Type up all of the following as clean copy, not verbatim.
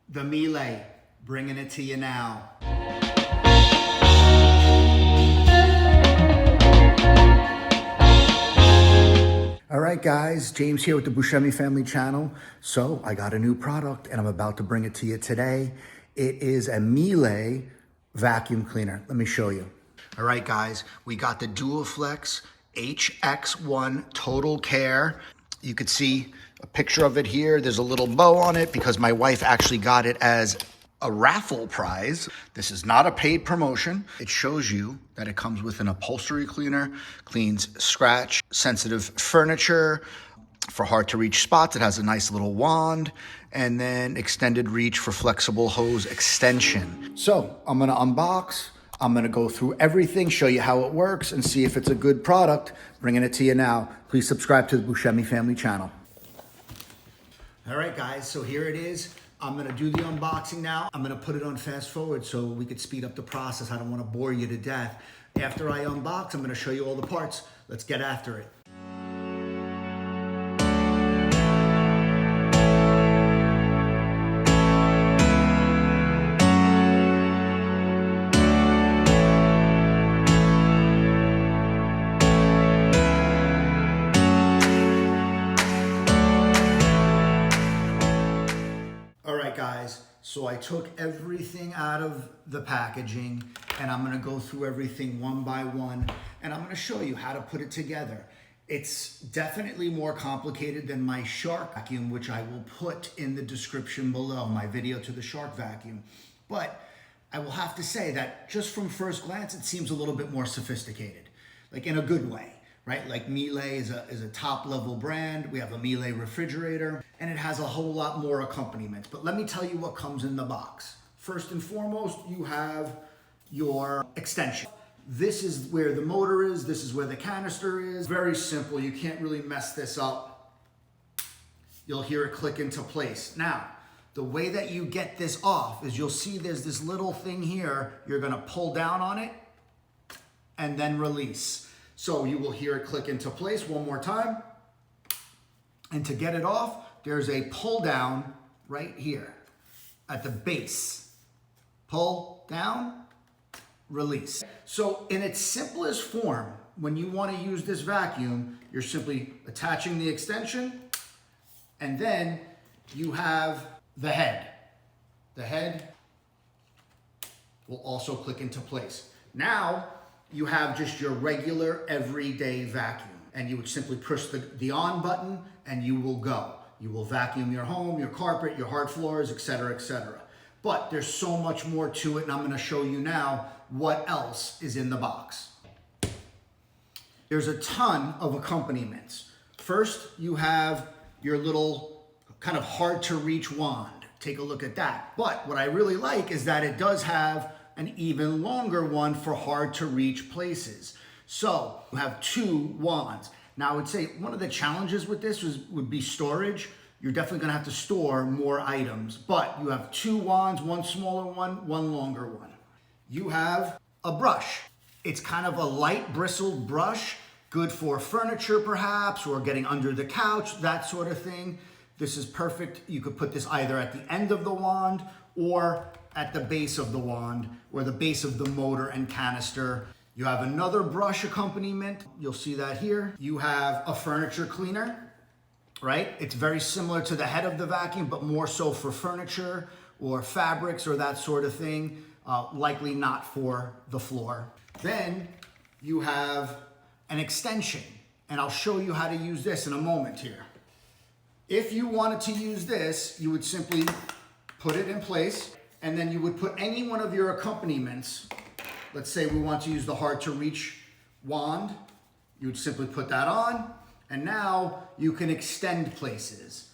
The Miele, bringing it to you now. All right, guys, James here with the Buscemi Family Channel. So I got a new product and I'm about to bring it to you today. It is a Miele vacuum cleaner. Let me show you. All right, guys, we got the Duoflex HX1 Total Care. You could see a picture of it here. There's a little bow on it because my wife actually got it as a raffle prize. This is not a paid promotion. It shows you that it comes with an upholstery cleaner, cleans scratch sensitive furniture for hard to reach spots. It has a nice little wand and then extended reach for flexible hose extension. So I'm gonna unbox. I'm gonna go through everything, show you how it works and see if it's a good product. Bringing it to you now. Please subscribe to the Buscemi Family Channel. All right, guys, so here it is. I'm gonna do the unboxing now. I'm gonna put it on fast forward so we could speed up the process. I don't wanna bore you to death. After I unbox, I'm gonna show you all the parts. Let's get after it. Guys, so I took everything out of the packaging and I'm gonna go through everything one by one and I'm gonna show you how to put it together. It's definitely more complicated than my shark vacuum, which I will put in the description below, my video to the shark vacuum. But I will have to say that just from first glance, it seems a little bit more sophisticated, like in a good way. Right? Like Miele is a top level brand. We have a Miele refrigerator and it has a whole lot more accompaniments. But let me tell you what comes in the box. First and foremost, you have your extension. This is where the motor is. This is where the canister is. Very simple. You can't really mess this up. You'll hear it click into place. Now, the way that you get this off is you'll see there's this little thing here. You're gonna pull down on it and then release. So you will hear it click into place one more time. And to get it off, there's a pull down right here at the base. Pull down, release. So in its simplest form, when you want to use this vacuum, you're simply attaching the extension and then you have the head. The head will also click into place. Now, you have just your regular everyday vacuum and you would simply push the on button and you will go. You will vacuum your home, your carpet, your hard floors, etc., etc. But there's so much more to it and I'm gonna show you now what else is in the box. There's a ton of accompaniments. First, you have your little kind of hard to reach wand. Take a look at that. But what I really like is that it does have an even longer one for hard to reach places. So you have two wands. Now I would say one of the challenges with this would be storage. You're definitely gonna have to store more items, but you have two wands, one smaller one longer one. You have a brush. It's kind of a light bristled brush, good for furniture perhaps, or getting under the couch, that sort of thing. This is perfect. You could put this either at the end of the wand or at the base of the wand or the base of the motor and canister. You have another brush accompaniment. You'll see that here. You have a furniture cleaner, right? It's very similar to the head of the vacuum, but more so for furniture or fabrics or that sort of thing, likely not for the floor. Then you have an extension, and I'll show you how to use this in a moment here. If you wanted to use this, you would simply put it in place, and then you would put any one of your accompaniments. Let's say we want to use the hard to reach wand. You would simply put that on, and now you can extend places.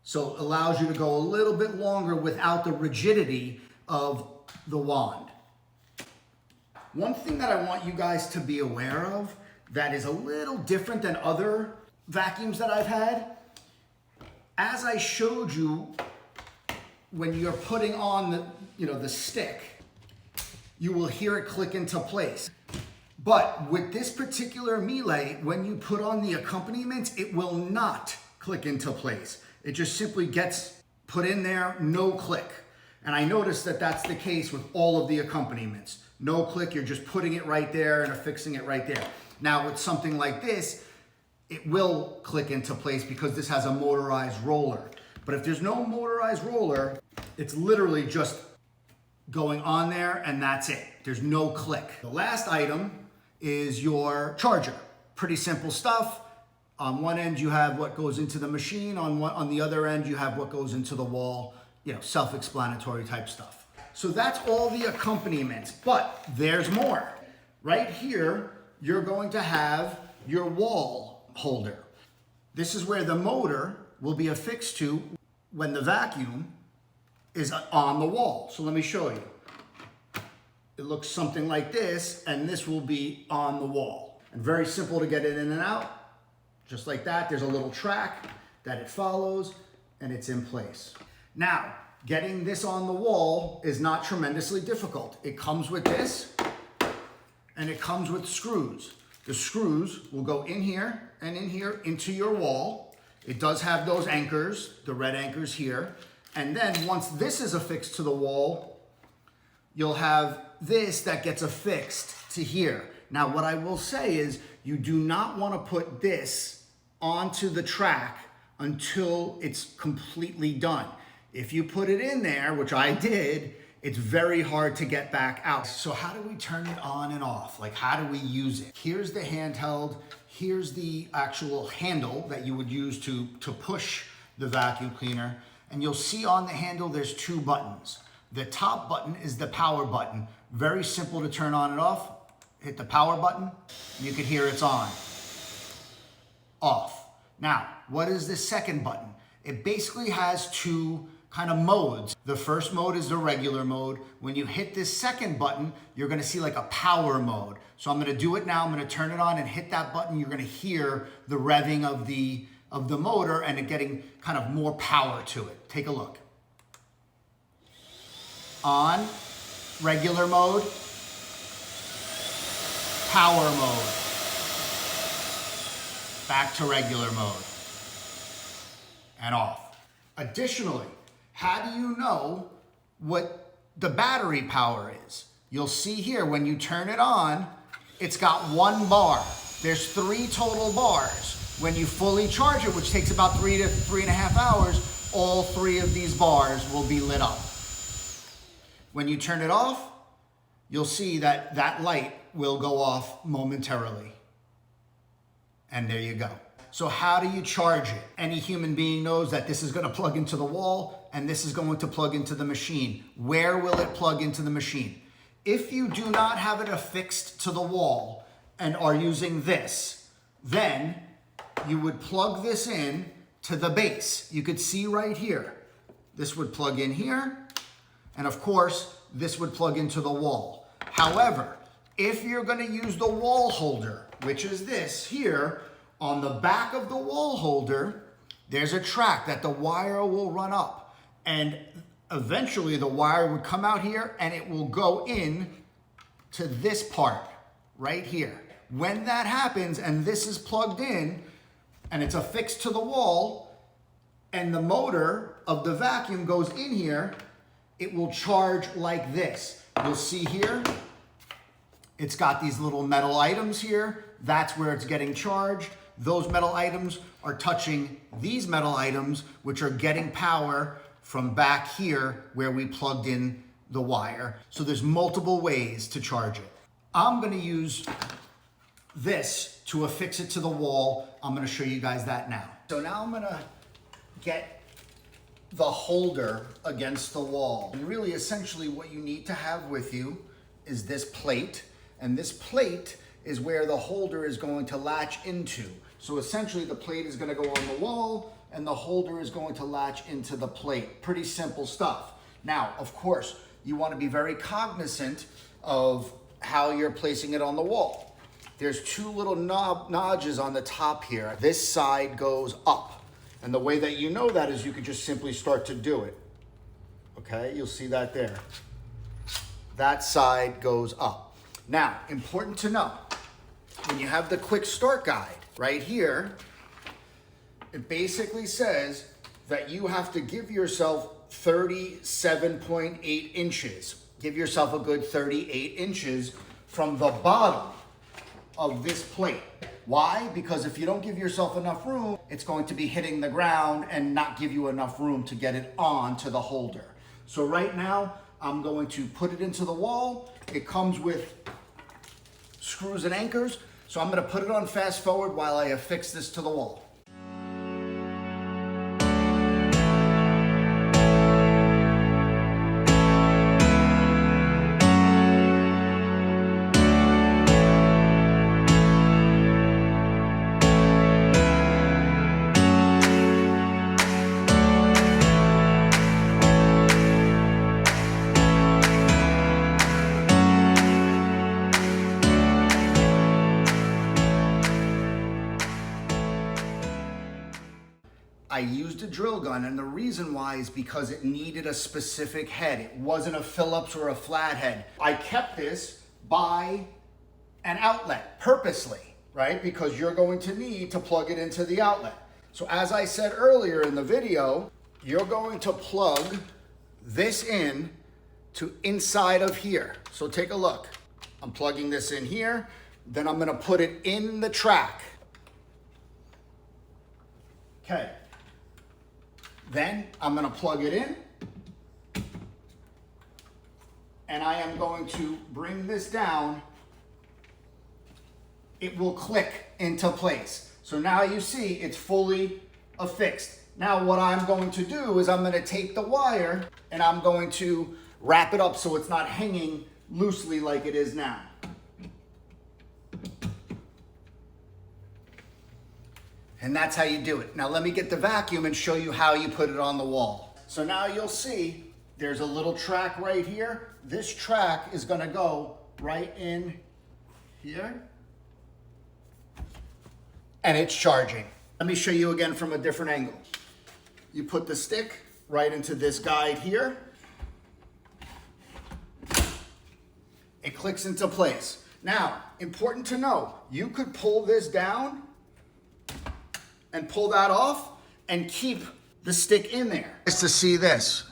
So it allows you to go a little bit longer without the rigidity of the wand. One thing that I want you guys to be aware of that is a little different than other vacuums that I've had, as I showed you, when you're putting on the stick, you will hear it click into place. But with this particular Miele, when you put on the accompaniments, it will not click into place. It just simply gets put in there, no click. And I noticed that that's the case with all of the accompaniments. No click, you're just putting it right there and affixing it right there. Now with something like this, it will click into place because this has a motorized roller. But if there's no motorized roller, it's literally just going on there and that's it. There's no click. The last item is your charger. Pretty simple stuff. On one end you have what goes into the machine, on the other end you have what goes into the wall, you know, self-explanatory type stuff. So that's all the accompaniments, but there's more. Right here, you're going to have your wall holder. This is where the motor will be affixed to when the vacuum is on the wall. So let me show you. It looks something like this, and this will be on the wall. And very simple to get it in and out. Just like that, there's a little track that it follows, and it's in place. Now, getting this on the wall is not tremendously difficult. It comes with this, and it comes with screws. The screws will go in here and in here into your wall. It does have those anchors, the red anchors here. And then once this is affixed to the wall, you'll have this that gets affixed to here. Now, what I will say is you do not want to put this onto the track until it's completely done. If you put it in there, which I did, it's very hard to get back out. So how do we turn it on and off? Like, how do we use it? Here's the handheld. Here's the actual handle that you would use to push the vacuum cleaner. And you'll see on the handle, there's two buttons. The top button is the power button. Very simple to turn on and off. Hit the power button, you can hear it's on. Off. Now, what is the second button? It basically has two kind of modes. The first mode is the regular mode. When you hit this second button, you're gonna see like a power mode. So I'm gonna do it now. I'm gonna turn it on and hit that button. You're gonna hear the revving of the motor and it getting kind of more power to it. Take a look. On, regular mode, power mode. Back to regular mode. And off. Additionally, how do you know what the battery power is? You'll see here when you turn it on, it's got 1 bar. There's 3 total bars. When you fully charge it, which takes about 3 to 3.5 hours, all 3 of these bars will be lit up. When you turn it off, you'll see that that light will go off momentarily. And there you go. So how do you charge it? Any human being knows that this is going to plug into the wall and this is going to plug into the machine. Where will it plug into the machine? If you do not have it affixed to the wall and are using this, then you would plug this in to the base. You could see right here. This would plug in here. And of course, this would plug into the wall. However, if you're going to use the wall holder, which is this here, on the back of the wall holder, there's a track that the wire will run up. And eventually the wire would come out here and it will go in to this part right here. When that happens and this is plugged in and it's affixed to the wall and the motor of the vacuum goes in here, it will charge like this. You'll see here, it's got these little metal items here. That's where it's getting charged. Those metal items are touching these metal items, which are getting power from back here where we plugged in the wire. So there's multiple ways to charge it. I'm gonna use this to affix it to the wall. I'm gonna show you guys that now. So now I'm gonna get the holder against the wall. And really essentially what you need to have with you is this plate. And this plate is where the holder is going to latch into. So essentially the plate is gonna go on the wall and the holder is going to latch into the plate. Pretty simple stuff. Now, of course, you wanna be very cognizant of how you're placing it on the wall. There's 2 little notches on the top here. This side goes up. And the way that you know that is you could just simply start to do it. Okay, you'll see that there. That side goes up. Now, important to know, when you have the quick start guide right here, it basically says that you have to give yourself 37.8 inches. Give yourself a good 38 inches from the bottom of this plate. Why? Because if you don't give yourself enough room, it's going to be hitting the ground and not give you enough room to get it onto the holder. So right now, I'm going to put it into the wall. It comes with screws and anchors. So I'm gonna put it on fast forward while I affix this to the wall. I used a drill gun, and the reason why is because it needed a specific head. It wasn't a Phillips or a flathead. I kept this by an outlet purposely, right? Because you're going to need to plug it into the outlet. So as I said earlier in the video, you're going to plug this in to inside of here. So take a look. I'm plugging this in here, then I'm gonna put it in the track. Okay. Then I'm gonna plug it in, and I am going to bring this down. It will click into place. So now you see it's fully affixed. Now what I'm going to do is I'm gonna take the wire and I'm going to wrap it up so it's not hanging loosely like it is now. And that's how you do it. Now let me get the vacuum and show you how you put it on the wall. So now you'll see there's a little track right here. This track is gonna go right in here. And it's charging. Let me show you again from a different angle. You put the stick right into this guide here. It clicks into place. Now, important to know, you could pull this down and pull that off and keep the stick in there. Just to see this.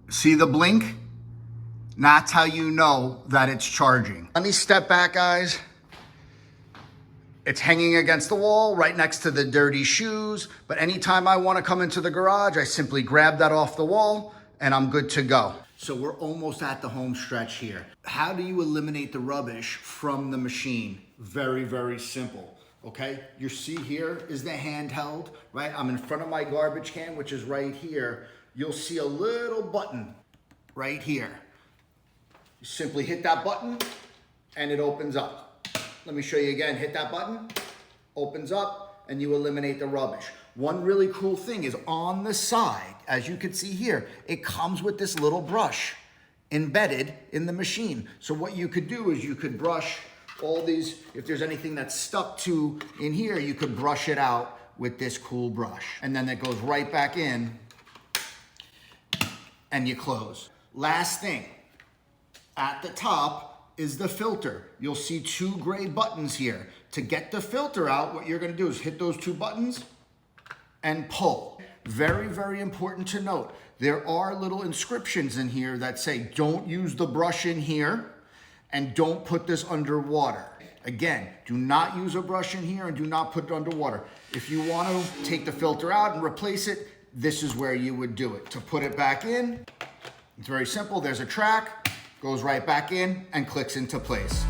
See the blink? That's how you know that it's charging. Let me step back, guys. It's hanging against the wall right next to the dirty shoes, but anytime I want to come into the garage, I simply grab that off the wall and I'm good to go. So we're almost at the home stretch here. How do you eliminate the rubbish from the machine? Very, very simple. Okay, you see here is the handheld, right? I'm in front of my garbage can, which is right here. You'll see a little button right here. You simply hit that button and it opens up. Let me show you again. Hit that button, opens up, and you eliminate the rubbish. One really cool thing is on the side, as you can see here, it comes with this little brush embedded in the machine. So what you could do is you could brush all these, if there's anything that's stuck to in here, you could brush it out with this cool brush. And then it goes right back in and you close. Last thing, at the top is the filter. You'll see two gray buttons here. To get the filter out, what you're gonna do is hit those two buttons and pull. Very, very important to note. There are little inscriptions in here that say, don't use the brush in here, and don't put this underwater. Again, do not use a brush in here and do not put it underwater. If you want to take the filter out and replace it, this is where you would do it. To put it back in, it's very simple. There's a track, goes right back in and clicks into place.